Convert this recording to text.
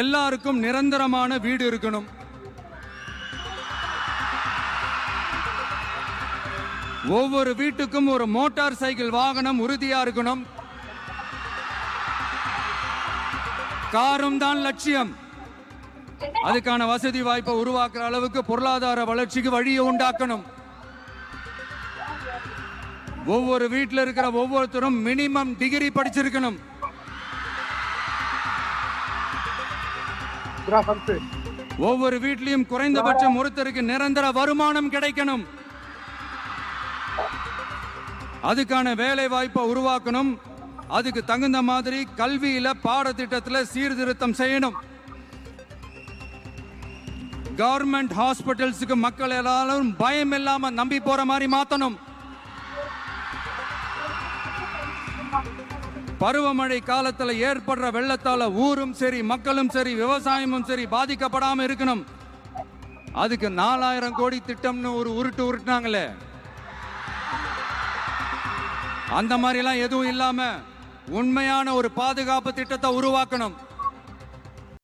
எல்லாருக்கும் நிரந்தரமான வீடு இருக்கணும். ஒவ்வொரு வீட்டுக்கும் ஒரு மோட்டார் சைக்கிள் வாகனம் உறுதியா இருக்கணும். காரும் தான் லட்சியம். அதுக்கான வசதி வாய்ப்பை உருவாக்குற அளவுக்கு பொருளாதார வளர்ச்சிக்கு வழியை உண்டாக்கணும். ஒவ்வொரு வீட்டில் இருக்கிற ஒவ்வொருத்தரும் மினிமம் டிகிரி படிச்சிருக்கணும். ஒவ்வொரு வீட்லயும் குறைந்தபட்சம் ஒருத்தருக்கு நிரந்தர வருமானம் கிடைக்கணும். அதுக்கான வேலை வாய்ப்பை உருவாக்கணும். அதுக்கு தகுந்த மாதிரி கல்வியில பாடத்திட்டத்தில் சீர்திருத்தம் செய்யணும். கவர்மெண்ட் ஹாஸ்பிட்டல்ஸுக்கு மக்கள் எல்லாரும் பயம் இல்லாம நம்பி போற மாதிரி மாத்தணும். பருவமழை காலத்துல ஏற்படுற வெள்ளத்தால ஊரும் சரி மக்களும் சரி விவசாயமும் சரி பாதிக்கப்படாம இருக்கணும். அதுக்கு 4000 கோடி திட்டம்னு ஒரு உருட்டுனாங்களே, அந்த மாதிரி எல்லாம் எதுவும் இல்லாம உண்மையான ஒரு பாதுகாப்பு திட்டத்தை உருவாக்கணும்.